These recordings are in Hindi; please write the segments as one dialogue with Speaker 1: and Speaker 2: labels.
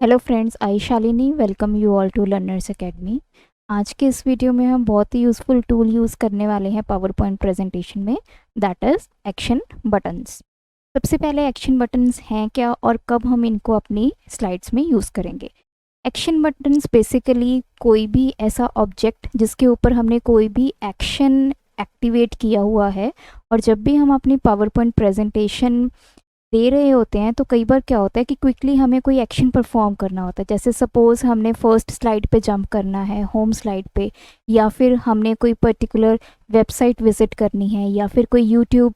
Speaker 1: Hello friends, I Shalini welcome you all to Learners Academy. आज के इस वीडियो में हम बहुत ही यूज़फुल टूल यूज़ करने वाले हैं पावर पॉइंट प्रेजेंटेशन में, दैट इज़ एक्शन बटन्स। सबसे पहले एक्शन बटन्स हैं क्या और कब हम इनको अपनी स्लाइड्स में यूज़ करेंगे। एक्शन बटन्स बेसिकली कोई भी ऐसा ऑब्जेक्ट जिसके ऊपर हमने कोई भी एक्शन एक्टिवेट किया हुआ है, और जब भी हम अपनी पावर पॉइंट प्रेजेंटेशन दे रहे होते हैं तो कई बार क्या होता है कि क्विकली हमें कोई एक्शन परफॉर्म करना होता है। जैसे सपोज़ हमने फर्स्ट स्लाइड पे जंप करना है, होम स्लाइड पे, या फिर हमने कोई पर्टिकुलर वेबसाइट विज़िट करनी है, या फिर कोई यूट्यूब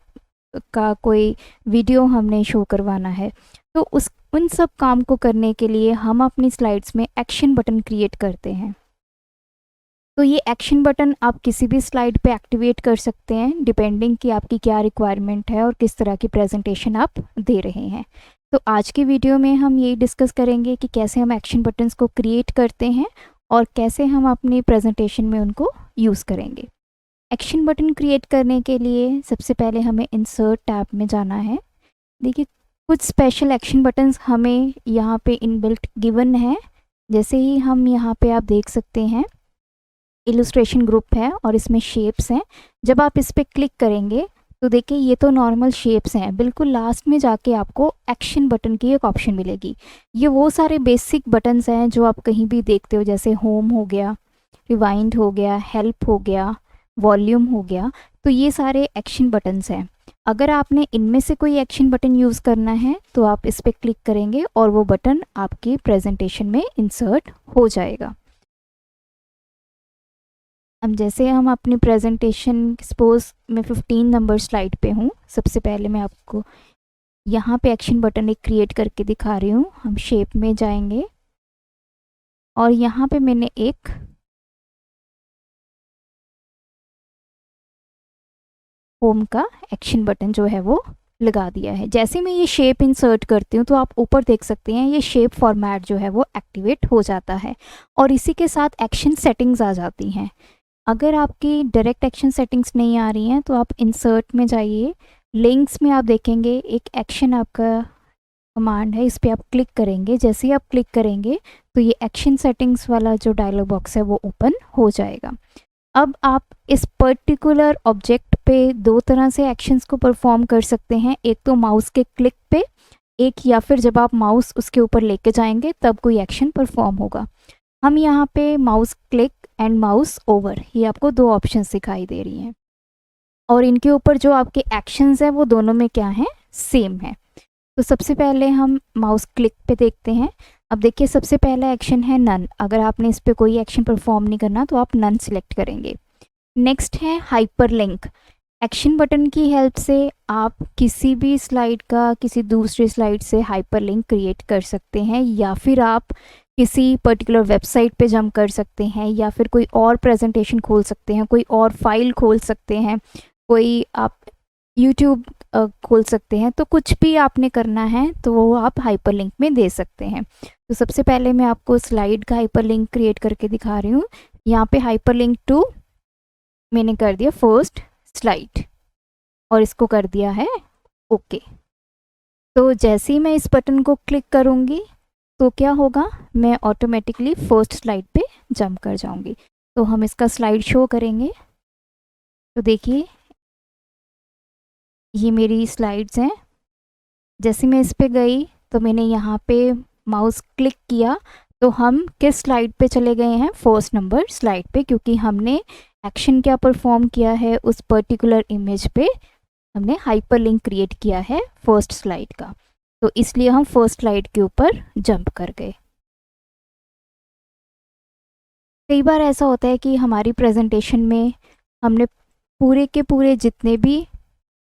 Speaker 1: का कोई वीडियो हमने शो करवाना है। तो उन सब काम को करने के लिए हम अपनी स्लाइड्स में एक्शन बटन क्रिएट करते हैं। तो ये एक्शन बटन आप किसी भी स्लाइड पे एक्टिवेट कर सकते हैं, डिपेंडिंग कि आपकी क्या रिक्वायरमेंट है और किस तरह की प्रेजेंटेशन आप दे रहे हैं। तो आज की वीडियो में हम यही डिस्कस करेंगे कि कैसे हम एक्शन बटन्स को क्रिएट करते हैं और कैसे हम अपनी प्रेजेंटेशन में उनको यूज़ करेंगे। एक्शन बटन क्रिएट करने के लिए सबसे पहले हमें इंसर्ट टैब में जाना है। देखिए, कुछ स्पेशल एक्शन बटन्स हमें यहाँ पे इनबिल्ट गिवन है। जैसे ही हम यहाँ पे आप देख सकते हैं इलस्ट्रेशन ग्रुप है और इसमें शेप्स हैं। जब आप इस पर क्लिक करेंगे तो देखिए ये तो नॉर्मल शेप्स हैं, बिल्कुल लास्ट में जाके आपको एक्शन बटन की एक ऑप्शन मिलेगी। ये वो सारे बेसिक बटन्स हैं जो आप कहीं भी देखते हो, जैसे होम हो गया, रिवाइंड हो गया, हेल्प हो गया, वॉल्यूम हो गया। तो ये सारे एक्शन बटन्स हैं। अगर आपने इनमें से कोई एक्शन बटन यूज़ करना है तो आप इस पर क्लिक करेंगे और वो बटन आपकी प्रेजेंटेशन में इंसर्ट हो जाएगा। अब जैसे हम अपनी प्रेजेंटेशन सपोज मैं 15 नंबर स्लाइड पे हूँ, सबसे पहले मैं आपको यहाँ पे एक्शन बटन एक क्रिएट करके दिखा रही हूँ। हम शेप में जाएंगे और यहाँ पे मैंने एक होम का एक्शन बटन जो है वो लगा दिया है। जैसे मैं ये शेप इंसर्ट करती हूँ तो आप ऊपर देख सकते हैं ये शेप फॉर्मेट जो है वो एक्टिवेट हो जाता है और इसी के साथ एक्शन सेटिंग्स आ जाती हैं। अगर आपकी डायरेक्ट एक्शन सेटिंग्स नहीं आ रही हैं तो आप इंसर्ट में जाइए, लिंक्स में आप देखेंगे एक एक्शन आपका कमांड है, इस पर आप क्लिक करेंगे। जैसे ही आप क्लिक करेंगे तो ये एक्शन सेटिंग्स वाला जो डायलॉग बॉक्स है वो ओपन हो जाएगा। अब आप इस पर्टिकुलर ऑब्जेक्ट पे दो तरह से एक्शंस को परफॉर्म कर सकते हैं, एक तो माउस के क्लिक पे, एक या फिर जब आप माउस उसके ऊपर लेके जाएंगे तब कोई एक्शन परफॉर्म होगा। हम यहाँ पे mouse click and mouse over, ये आपको दो ऑप्शंस दिखाई दे रही हैं और इनके ऊपर जो आपके एक्शंस हैं वो दोनों में क्या है, सेम है। तो सबसे पहले हम माउस क्लिक पे देखते हैं। अब देखिए सबसे पहला एक्शन है नन। अगर आपने इस पर कोई एक्शन परफॉर्म नहीं करना तो आप नन सिलेक्ट करेंगे। नेक्स्ट है हाइपर लिंक। एक्शन बटन की हेल्प से आप किसी भी स्लाइड का किसी दूसरे स्लाइड से हाइपर लिंक क्रिएट कर सकते हैं, या फिर आप किसी पर्टिकुलर वेबसाइट पे जंप कर सकते हैं, या फिर कोई और प्रेजेंटेशन खोल सकते हैं, कोई और फाइल खोल सकते हैं, कोई आप यूट्यूब खोल सकते हैं। तो कुछ भी आपने करना है तो वो आप हाइपर लिंक में दे सकते हैं। तो सबसे पहले मैं आपको स्लाइड का हाइपर लिंक क्रिएट करके दिखा रही हूँ। यहाँ पे हाइपर लिंक टू मैंने कर दिया फर्स्ट स्लाइड और इसको कर दिया है ओके। तो जैसे ही मैं इस बटन को क्लिक करूँगी तो क्या होगा, मैं ऑटोमेटिकली फर्स्ट स्लाइड पे जंप कर जाऊँगी। तो हम इसका स्लाइड शो करेंगे। तो देखिए ये मेरी स्लाइड्स हैं। जैसे मैं इस पे गई तो मैंने यहाँ पे माउस क्लिक किया तो हम किस स्लाइड पे चले गए हैं, फर्स्ट नंबर स्लाइड पे, क्योंकि हमने एक्शन क्या परफॉर्म किया है उस पर्टिकुलर इमेज पे, हमने हाइपर लिंक क्रिएट किया है फर्स्ट स्लाइड का। तो इसलिए हम फर्स्ट स्लाइड के ऊपर जंप कर गए। कई बार ऐसा होता है कि हमारी प्रेजेंटेशन में हमने पूरे के पूरे जितने भी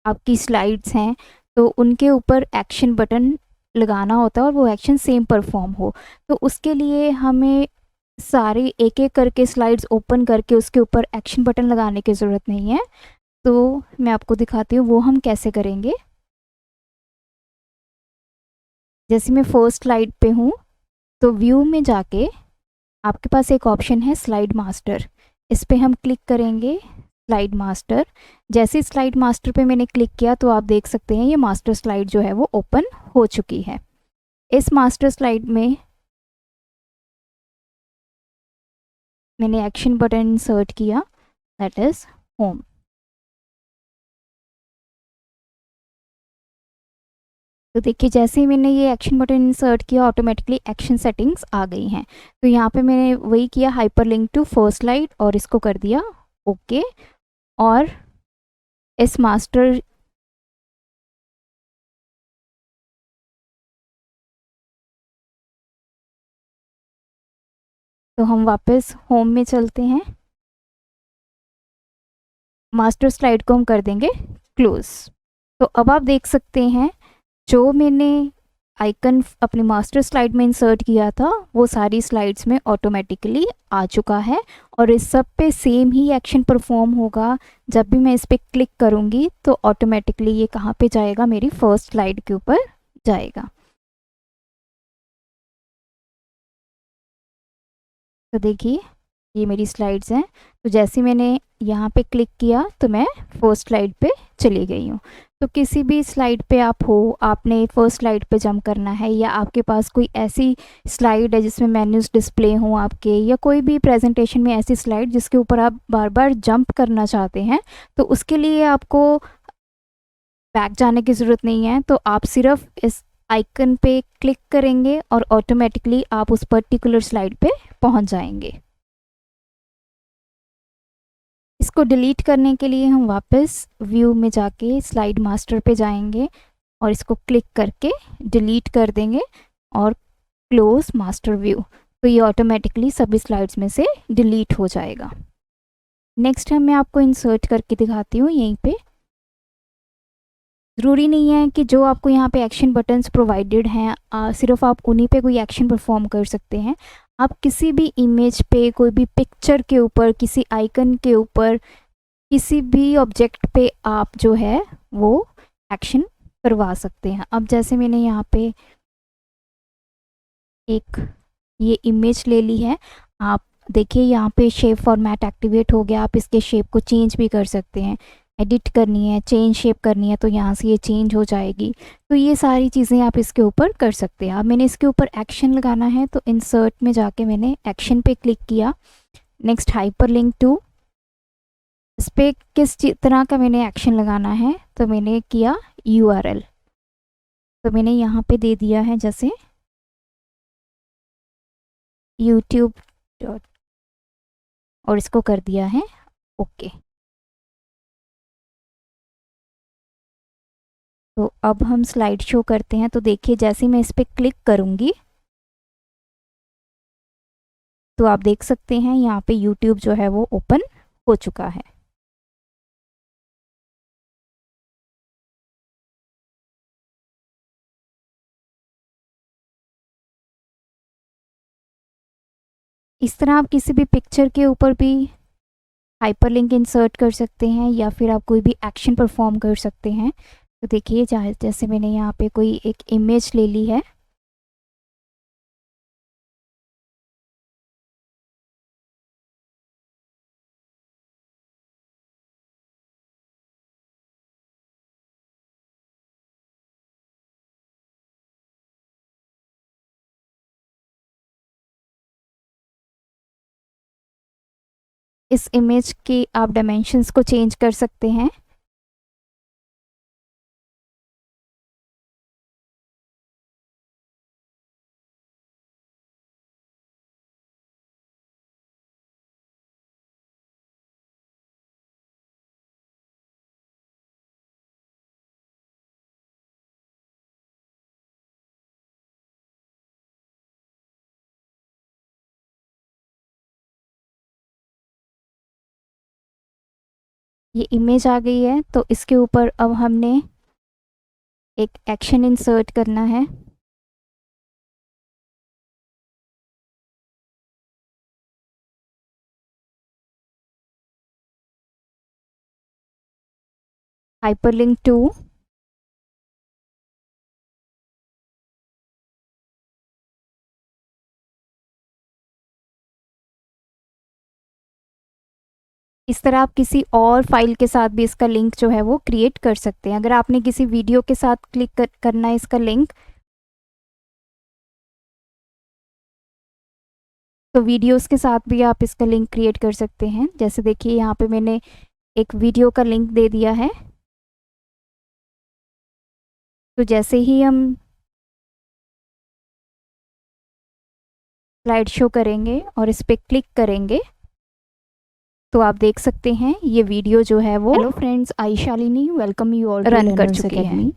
Speaker 1: आपकी स्लाइड्स हैं तो उनके ऊपर एक्शन बटन लगाना होता है और वो एक्शन सेम परफॉर्म हो। तो उसके लिए हमें सारे एक एक करके स्लाइड्स ओपन करके उसके ऊपर एक्शन बटन लगाने की ज़रूरत नहीं है। तो मैं आपको दिखाती हूँ वो हम कैसे करेंगे। जैसे मैं फर्स्ट स्लाइड पे हूँ तो व्यू में जाके आपके पास एक ऑप्शन है स्लाइड मास्टर, इस पर हम क्लिक करेंगे। स्लाइड मास्टर, जैसे स्लाइड मास्टर पे मैंने क्लिक किया तो आप देख सकते हैं ये मास्टर स्लाइड जो है वो ओपन हो चुकी है। इस मास्टर स्लाइड में मैंने एक्शन बटन इंसर्ट किया, दैट इज़ होम। तो देखिए जैसे ही मैंने ये एक्शन बटन इंसर्ट किया ऑटोमेटिकली एक्शन सेटिंग्स आ गई हैं। तो यहाँ पे मैंने वही किया, हाइपरलिंक टू फर्स्ट स्लाइड, और इसको कर दिया ओके। और इस मास्टर तो हम वापस होम में चलते हैं, मास्टर स्लाइड को हम कर देंगे क्लोज। तो अब आप देख सकते हैं जो मैंने आइकन अपनी मास्टर स्लाइड में इंसर्ट किया था वो सारी स्लाइड्स में ऑटोमेटिकली आ चुका है, और इस सब पे सेम ही एक्शन परफॉर्म होगा। जब भी मैं इस पर क्लिक करूँगी तो ऑटोमेटिकली ये कहाँ पे जाएगा, मेरी फर्स्ट स्लाइड के ऊपर जाएगा। तो देखिए ये मेरी स्लाइड्स हैं। तो जैसे मैंने यहाँ पे क्लिक किया तो मैं फर्स्ट स्लाइड पे चली गई हूँ। तो किसी भी स्लाइड पे आप हो, आपने फर्स्ट स्लाइड पे जंप करना है, या आपके पास कोई ऐसी स्लाइड है जिसमें मेन्यूज डिस्प्ले हों आपके, या कोई भी प्रेजेंटेशन में ऐसी स्लाइड जिसके ऊपर आप बार बार जंप करना चाहते हैं, तो उसके लिए आपको बैक जाने की ज़रूरत नहीं है। तो आप सिर्फ इस आइकन पे क्लिक करेंगे और ऑटोमेटिकली आप उस पर्टिकुलर स्लाइड पे पहुंच जाएंगे। इसको डिलीट करने के लिए हम वापस व्यू में जाके स्लाइड मास्टर पे जाएंगे और इसको क्लिक करके डिलीट कर देंगे और क्लोज मास्टर व्यू। तो ये ऑटोमेटिकली सभी स्लाइड्स में से डिलीट हो जाएगा। नेक्स्ट मैं आपको इंसर्ट करके दिखाती हूँ यहीं पे। ज़रूरी नहीं है कि जो आपको यहाँ पे एक्शन बटन्स प्रोवाइडेड हैं सिर्फ आप उन्हीं पे कोई एक्शन परफॉर्म कर सकते हैं। आप किसी भी इमेज पे, कोई भी पिक्चर के ऊपर, किसी आइकन के ऊपर, किसी भी ऑब्जेक्ट पे आप जो है वो एक्शन करवा सकते हैं। अब जैसे मैंने यहाँ पे एक ये इमेज ले ली है, आप देखिए यहाँ पे शेप फॉर्मेट एक्टिवेट हो गया। आप इसके शेप को चेंज भी कर सकते हैं, एडिट करनी है, चेंज शेप करनी है तो यहाँ से ये चेंज हो जाएगी। तो ये सारी चीज़ें आप इसके ऊपर कर सकते हैं। अब मैंने इसके ऊपर एक्शन लगाना है तो इंसर्ट में जाके मैंने एक्शन पे क्लिक किया। नेक्स्ट हाइपरलिंक टू, इस पर किस तरह का मैंने एक्शन लगाना है तो मैंने किया URL। तो मैंने यहाँ पे दे दिया है जैसे YouTube डॉट, और इसको कर दिया है ओके। तो अब हम स्लाइड शो करते हैं। तो देखिए जैसे मैं इस पर क्लिक करूँगी तो आप देख सकते हैं यहाँ पे YouTube जो है वो ओपन हो चुका है। इस तरह आप किसी भी पिक्चर के ऊपर भी हाइपरलिंक इंसर्ट कर सकते हैं या फिर आप कोई भी एक्शन परफॉर्म कर सकते हैं। तो देखिए जैसे मैंने यहाँ पे कोई एक इमेज ले ली है, इस इमेज की आप डायमेंशंस को चेंज कर सकते हैं। ये इमेज आ गई है तो इसके ऊपर अब हमने एक एक्शन इंसर्ट करना है। हाइपरलिंक टू, इस तरह आप किसी और फाइल के साथ भी इसका लिंक जो है वो क्रिएट कर सकते हैं। अगर आपने किसी वीडियो के साथ क्लिक करना है इसका लिंक, तो वीडियोस के साथ भी आप इसका लिंक क्रिएट कर सकते हैं। जैसे देखिए यहाँ पे मैंने एक वीडियो का लिंक दे दिया है। तो जैसे ही हम स्लाइड शो करेंगे और इस पर क्लिक करेंगे तो आप देख सकते हैं ये वीडियो जो है वो,
Speaker 2: hello friends, I Shalini welcome you all
Speaker 1: run कर चुकी है।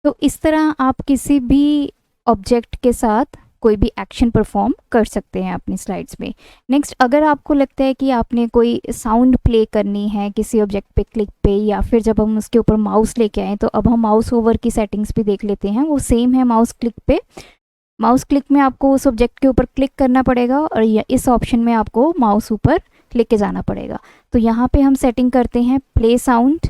Speaker 1: तो इस तरह आप किसी भी ऑब्जेक्ट के साथ कोई भी एक्शन परफॉर्म कर सकते हैं अपनी स्लाइड्स में। नेक्स्ट, अगर आपको लगता है कि आपने कोई साउंड प्ले करनी है किसी ऑब्जेक्ट पे क्लिक पे, या फिर जब हम उसके ऊपर माउस लेके आए, तो अब हम माउस ओवर की सेटिंग्स भी देख लेते हैं। वो सेम है माउस क्लिक पे। माउस क्लिक में आपको उस ऑब्जेक्ट के ऊपर क्लिक करना पड़ेगा और इस ऑप्शन में आपको माउस ऊपर लेके जाना पड़ेगा। तो यहाँ पे हम सेटिंग करते हैं प्ले साउंड।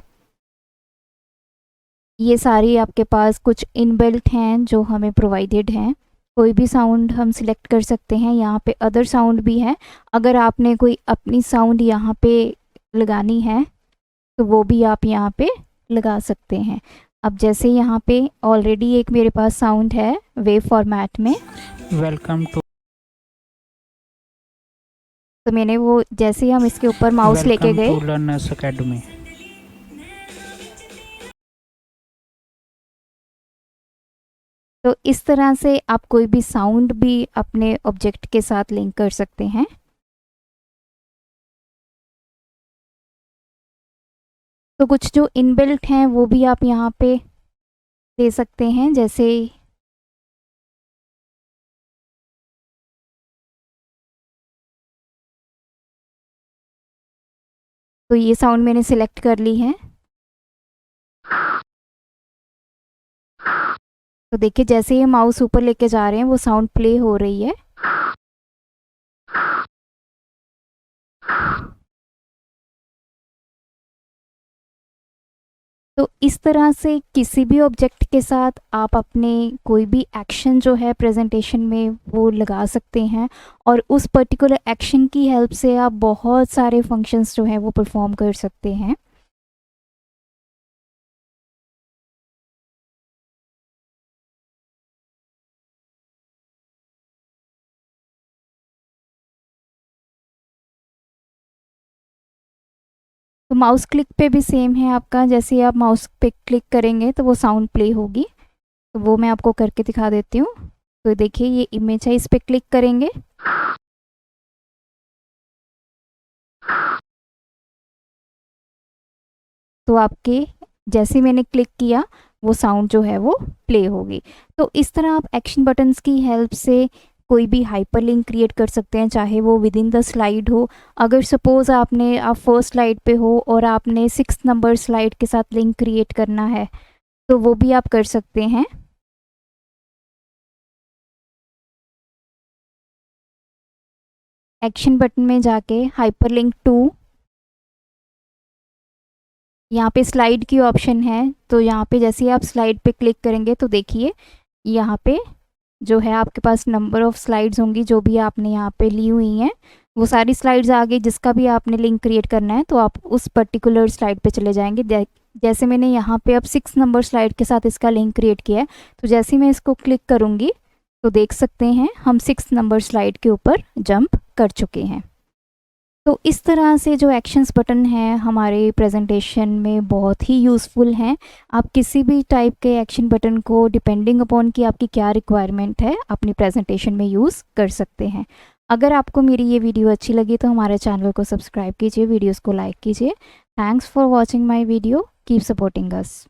Speaker 1: ये सारी आपके पास कुछ इनबिल्ट हैं जो हमें प्रोवाइडेड हैं। कोई भी साउंड हम सिलेक्ट कर सकते हैं। यहाँ पे अदर साउंड भी है। अगर आपने कोई अपनी साउंड यहाँ पे लगानी है तो वो भी आप यहाँ पे लगा सकते हैं। अब जैसे यहाँ पे ऑलरेडी एक मेरे पास साउंड है वेव फॉर्मेट में,
Speaker 2: वेलकम टू,
Speaker 1: तो मैंने वो जैसे ही हम इसके ऊपर माउस लेके गए
Speaker 2: लर्नर्स एकेडमी।
Speaker 1: तो इस तरह से आप कोई भी साउंड भी अपने ऑब्जेक्ट के साथ लिंक कर सकते हैं। तो कुछ जो इनबिल्ट हैं वो भी आप यहाँ पे दे सकते हैं। जैसे तो ये साउंड मैंने सिलेक्ट कर ली है। तो देखिए जैसे ये माउस ऊपर लेके जा रहे हैं वो साउंड प्ले हो रही है। तो इस तरह से किसी भी ऑब्जेक्ट के साथ आप अपने कोई भी एक्शन जो है प्रेजेंटेशन में वो लगा सकते हैं, और उस पर्टिकुलर एक्शन की हेल्प से आप बहुत सारे फंक्शंस जो हैं वो परफॉर्म कर सकते हैं। तो माउस क्लिक पे भी सेम है आपका। जैसे आप माउस पे क्लिक करेंगे तो वो साउंड प्ले होगी। तो वो मैं आपको करके दिखा देती हूँ। तो देखिए ये इमेज है, इस पे क्लिक करेंगे तो आपके जैसे मैंने क्लिक किया वो साउंड जो है वो प्ले होगी। तो इस तरह आप एक्शन बटन्स की हेल्प से कोई भी हाइपरलिंक क्रिएट कर सकते हैं, चाहे वो विद इन द स्लाइड हो। अगर सपोज आप फर्स्ट स्लाइड पे हो और आपने 6 नंबर स्लाइड के साथ लिंक क्रिएट करना है तो वो भी आप कर सकते हैं। एक्शन बटन में जाके हाइपरलिंक टू, यहाँ पे स्लाइड की ऑप्शन है। तो यहाँ पे जैसे ही आप स्लाइड पे क्लिक करेंगे तो देखिए यहाँ पे जो है आपके पास नंबर ऑफ़ स्लाइड्स होंगी जो भी आपने यहाँ पे ली हुई हैं, वो सारी स्लाइड्स आ गई। जिसका भी आपने लिंक क्रिएट करना है तो आप उस पर्टिकुलर स्लाइड पे चले जाएंगे। जैसे मैंने यहाँ पे अब 6 नंबर स्लाइड के साथ इसका लिंक क्रिएट किया है, तो जैसे ही मैं इसको क्लिक करूँगी तो देख सकते हैं हम 6 नंबर स्लाइड के ऊपर जंप कर चुके हैं। तो इस तरह से जो एक्शंस बटन हैं हमारे प्रेजेंटेशन में बहुत ही यूज़फुल हैं। आप किसी भी टाइप के एक्शन बटन को डिपेंडिंग अपॉन कि आपकी क्या रिक्वायरमेंट है अपनी प्रेजेंटेशन में यूज़ कर सकते हैं। अगर आपको मेरी ये वीडियो अच्छी लगी तो हमारे चैनल को सब्सक्राइब कीजिए, वीडियोस को लाइक कीजिए। Thanks for watching my video, keep supporting us.